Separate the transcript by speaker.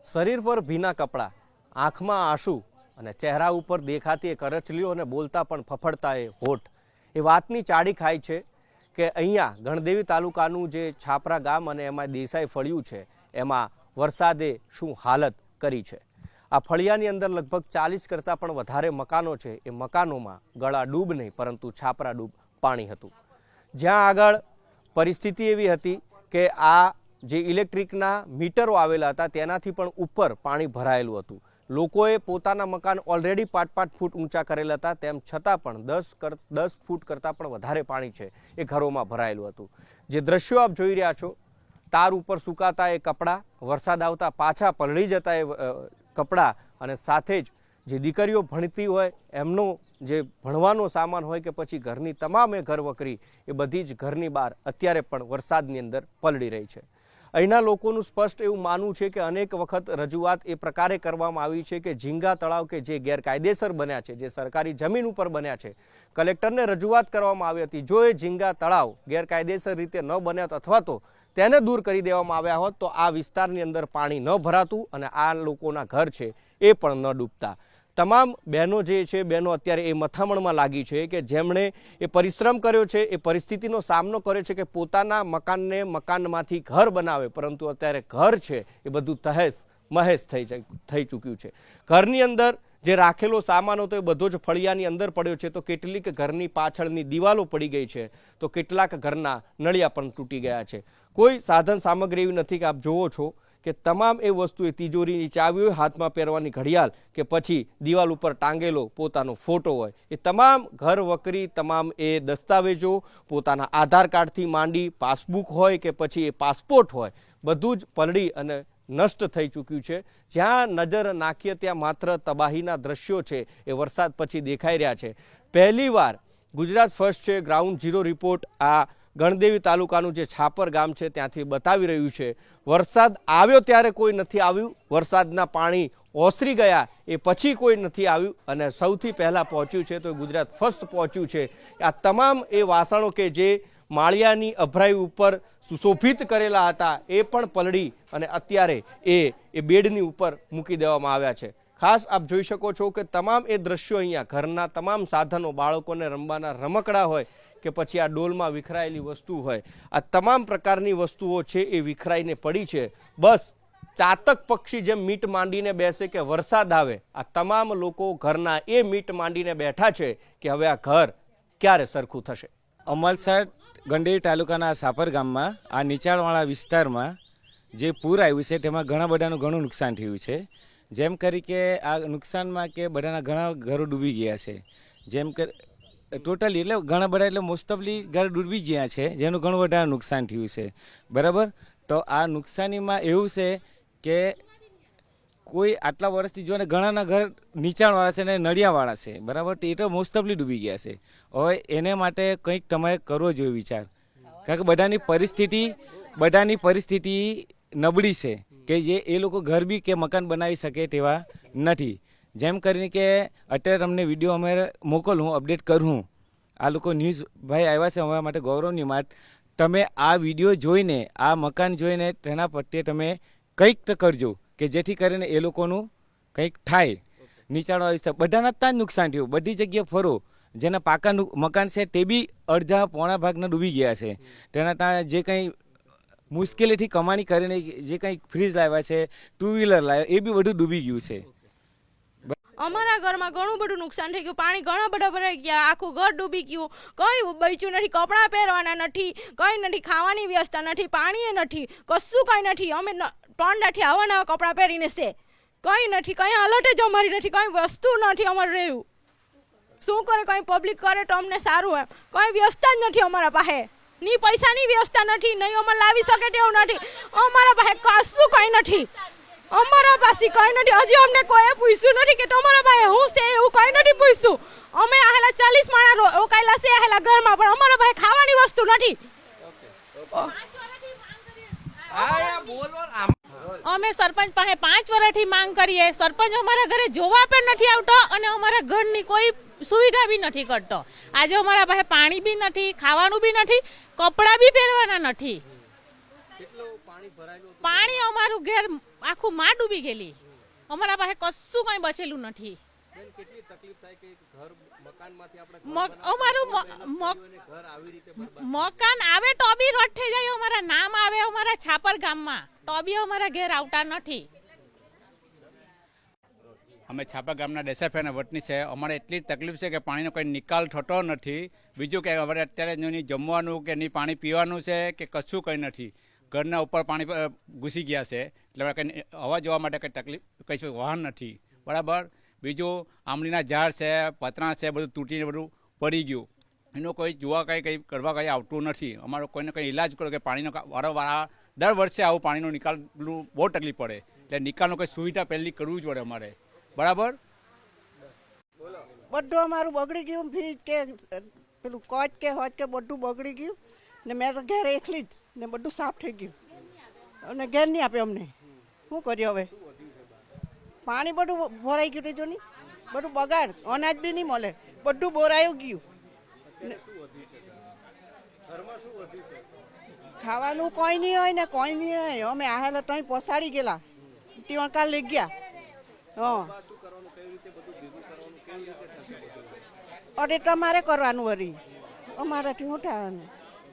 Speaker 1: शरीर पर भीना कपड़ा, आँख में आंसू અને ચહેરા ઉપર દેખાતી કરચલીઓ અને બોલતા પણ ફફડતા એ હોઠ એ વાતની ચાડી ખાય છે કે અહીંયા ગણદેવી તાલુકાનું જે છાપરા ગામ અને એમાં દેસાઈ ફળિયું છે એમાં વરસાદે શું હાલત કરી છે। આ ફળિયાની અંદર લગભગ 40 કરતાં પણ વધારે મકાનો છે। એ મકાનોમાં ગળા ડૂબ નહીં પરંતુ છાપરા ડૂબ પાણી હતું। જ્યાં આગળ પરિસ્થિતિ એવી હતી કે આ જે ઇલેક્ટ્રિકના મીટરો આવેલા હતા તેનાથી પણ ઉપર પાણી ભરાયેલું હતું। લોકોએ પોતાના મકાન ઓલરેડી 5-5 ફૂટ ઊંચા કરેલા હતા, તેમ છતાં પણ 10 ફૂટ કરતાં પણ વધારે પાણી છે એ ઘરોમાં ભરાયેલું હતું। જે દ્રશ્યો આપ જોઈ રહ્યા છો, તાર ઉપર સુકાતા એ કપડાં, વરસાદ આવતા પાછા પલળી જતા એ કપડાં અને સાથે જ જે દીકરીઓ ભણતી હોય એમનો જે ભણવાનો સામાન હોય કે પછી ઘરની તમામ એ ઘર વકરી એ બધી જ ઘરની બહાર અત્યારે પણ વરસાદની અંદર પલળી રહી છે। અહીંના લોકોનું સ્પષ્ટ એવું માનવું છે કે અનેક વખત રજૂઆત એ પ્રકારે કરવામાં આવી છે કે ઝીંગા તળાવ કે જે ગેરકાયદેસર બન્યા છે, જે સરકારી જમીન ઉપર બન્યા છે, કલેક્ટરને રજૂઆત કરવામાં આવી હતી। જો એ ઝીંગા તળાવ ગેરકાયદેસર રીતે ન બન્યા અથવા તો તેને દૂર કરી દેવામાં આવ્યા હોત તો આ વિસ્તારની અંદર પાણી ન ભરાતું અને આ લોકોના ઘર છે એ પણ ન ડૂબતા। તમામ બહેનો જે છે, બહેનો અત્યારે એ મથામણમાં લાગી છે કે જેમણે એ પરિશ્રમ કર્યો છે, એ પરિસ્થિતિનો સામનો કર્યો છે કે પોતાના મકાનને મકાનમાંથી ઘર બનાવે, પરંતુ અત્યારે ઘર છે એ બધું તહેસ મહેસ થઈ ચૂક્યું છે। ઘરની અંદર જે રાખેલો સામાન હતો એ બધો જ ફળિયાની અંદર પડ્યો છે, તો કેટલીક ઘરની પાછળની દિવાલો પડી ગઈ છે, તો કેટલાક ઘરના નળિયા પણ તૂટી ગયા છે। કોઈ સાધન સામગ્રી એવી નથી કે આપ જોવો છો કે તમામ એ વસ્તુ એ તિજોરીની ચાવી હોય, હાથમાં પહેરવાની ઘડિયાળ કે પછી દિવાલ ઉપર ટાંગેલો પોતાનો ફોટો હોય, એ તમામ ઘર વકરી તમામ એ દસ્તાવેજો, પોતાના આધાર કાર્ડથી માંડી પાસબુક હોય કે પછી એ પાસપોર્ટ હોય, બધું જ પલળી અને નષ્ટ થઈ ચૂક્યું છે। જ્યાં નજર નાખીએ ત્યાં માત્ર તબાહીના દ્રશ્યો છે એ વરસાદ પછી દેખાઈ રહ્યા છે। પહેલીવાર ગુજરાત ફર્સ્ટ છે ગ્રાઉન્ડ ઝીરો રિપોર્ટ આ ગણદેવી તાલુકાનું જે છાપર ગામ છે ત્યાંથી બતાવી રહ્યું છે। વરસાદ આવ્યો ત્યારે કોઈ નથી આવ્યું, વરસાદના પાણી ઓસરી ગયા એ પછી કોઈ નથી આવ્યું અને સૌથી પહેલાં પહોંચ્યું છે તો ગુજરાત ફર્સ્ટ પહોંચ્યું છે। આ તમામ એ વાસણો કે જે માળિયાની અભરાઈ ઉપર સુશોભિત કરેલા હતા એ પણ પલળી અને અત્યારે એ બેડની ઉપર મૂકી દેવામાં આવ્યા છે। ખાસ આપ જોઈ શકો છો કે તમામ એ દ્રશ્યો અહીંયા ઘરના તમામ સાધનો, બાળકોને રમવાના રમકડા હોય કે પછી આ ડોલમાં વિખરાયેલી વસ્તુ હોય, આ તમામ પ્રકારની વસ્તુઓ છે એ વિખરાઈને પડી છે। બસ ચાતક પક્ષી જેમ મીટ માંડીને બેસે કે વરસાદ આવે, આ તમામ લોકો ઘરના એ મીટ માંડીને બેઠા છે કે હવે આ ઘર ક્યારે સરખું થશે।
Speaker 2: અમલસાડ ગણદેવી તાલુકાના છાપર ગામમાં આ નીચાણવાળા વિસ્તારમાં જે પૂર આવ્યું છે તેમાં ઘણા બધાનું ઘણું નુકસાન થયું છે। જેમ કરી કે આ નુકસાનમાં કે બધાના ઘણા ઘરો ડૂબી ગયા છે, જેમ કે ટોટલી એટલે ઘણા બધા એટલે મોસ્ટ ઓફલી ઘર ડૂબી ગયા છે, જેનું ઘણું બધા નુકસાન થયું છે, બરાબર। તો આ નુકસાનીમાં એવું છે કે કોઈ આટલા વર્ષથી જો ને ઘણાના ઘર નીચાણવાળા છે ને નળિયાવાળા છે, બરાબર, તો એ તો મોસ્ટ ઓફલી ડૂબી ગયા છે। હવે એને માટે કંઈક તમારે કરવો જોઈએ વિચાર, કારણ કે બધાની પરિસ્થિતિ નબળી છે કે જે એ લોકો ઘર બી કે મકાન બનાવી શકે તેવા નથી। જેમ કરીને કે અત્યારે તમને વિડીયો અમે મોકલું, હું અપડેટ કરું, આ લોકો ન્યૂઝ ભાઈ આવ્યા છે અમારા માટે ગૌરવની વાત। તમે આ વિડીયો જોઈને, આ મકાન જોઈને તેના પ્રત્યે તમે કંઈક તો કરજો કે જેથી કરીને એ લોકોનું કંઈક થાય। નીચાણવાળા વિસ્તાર બધાના ત્યાં જ નુકસાન થયું, બધી જગ્યાએ ફરો, જેના પાકા મકાન છે તે બી અડધા પોણા ભાગના ડૂબી ગયા છે। તેના ત્યાં જે કંઈ મુશ્કેલીથી કમાણી કરીને જે કંઈ ફ્રીજ લાવ્યા છે, 2 વ્હીલર લાવ્યા, એ બી બધું ડૂબી ગયું છે।
Speaker 3: અમારા ઘરમાં ઘણું બધું નુકસાન થઈ ગયું, પાણી ઘણા બધા ભરાઈ ગયા, આખું ઘર ડૂબી ગયું, કંઈ બચ્યું નથી, કપડાં પહેરવાના નથી, કંઈ નથી, ખાવાની વ્યવસ્થા નથી, પાણી નથી, કશું કંઈ નથી। અમે 3 દાથી આવા નવા કપડાં પહેરીને છે, કંઈ નથી, કંઈ હાલત જ અમારી નથી, કંઈ વસ્તુ નથી અમારે રહેવું। શું કરે કંઈ પબ્લિક કરે તો અમને સારું, એમ કંઈ વ્યવસ્થા જ નથી અમારા પાસે, ની પૈસાની વ્યવસ્થા નથી, નહીં અમારે લાવી શકે તેવું નથી, અમારા પાસે કશું કંઈ નથી, અમારા પાસે કંઈ નથી। હજી અમને કોઈ પૂછ્યું નથી કે તમારા પાસે હું છે, એવું કંઈ નથી પૂછ્યું। અમે આહેલા 40 માણસ રોકાયેલા છે આહેલા ઘરમાં, પણ અમારા પાસે ખાવાની વસ્તુ નથી।
Speaker 4: અમે સરપંચ પાસે 5 વર્ષથી માંગ કરીએ, સરપંચ અમારા ઘરે જોવા પણ નથી આવતો અને અમારા ઘરની કોઈ સુવિધા બી નથી કરતો। આજે અમારા પાસે પાણી બી નથી, ખાવાનું બી નથી, કપડાં બી પહેરવાના નથી। પાણી અમારું ઘેર આખું માં ડૂબી ગયેલી. અમારા પાસે કશું કઈ બચેલું નથી.
Speaker 1: કેટલી તકલીફ થાય કે ઘર મકાનમાંથી આપણે
Speaker 4: અમારું મકાન આવે તો બી રદ થઈ જાય. અમારા નામ આવે અમારા છાપર ગામમાં તો બી અમારા ઘેર આવતા નથી.
Speaker 5: અમે છાપા ગામના ડેસાફેના વતની છે. અમારે એટલી તકલીફ છે કે પાણીનો કોઈ નિકાલ થતો નથી. બીજું કે હવે અત્યારે નહીં જમવાનું કે નહીં પાણી પીવાનું છે કે કશું કંઈ નથી. ઘરના ઉપર પાણી ઘૂસી ગયા છે એટલે કંઈ આવવા જવા માટે કંઈ તકલીફ કંઈ વાહન નથી. બરાબર. બીજું આંબલીના ઝાડ છે, પતરા છે, બધું તૂટીને બધું પડી ગયું. એનું કોઈ જોવા કંઈ કરવા કંઈ આવતું નથી. અમારો કોઈને કંઈ ઇલાજ કરો કે પાણીનો વારંવાર દર વર્ષે આવું પાણીનો નિકાલનું બહુ તકલીફ પડે. એટલે નિકાલનો કંઈ સુવિધા પહેલી કરવું જ પડે અમારે. બરાબર.
Speaker 6: બધું અમારું બગડી ગયું. ફ્રીજ કે પેલું કોચ કે હોચ કે બધું બગડી ગયું ને મેં તો ઘેર એકલી જ ને બધું સાફ થઈ ગયું અને ઘેર નહીં આપે અમને. શું કરીએ હવે? પાણી બધું ભરાઈ ગયું. જો નહીં બધું બગાડ, અનાજ બી નહીં મળે, બધું બોરાયું ગયું. ખાવાનું કોઈ નહીં હોય ને કોઈ નહીં હોય. અમે આહેલા ત્યાં પસાડી ગયેલા તીવણકાર લઈ ગયા. હા અરે તમારે કરવાનું વળી, અમારાથી શું થવાનું?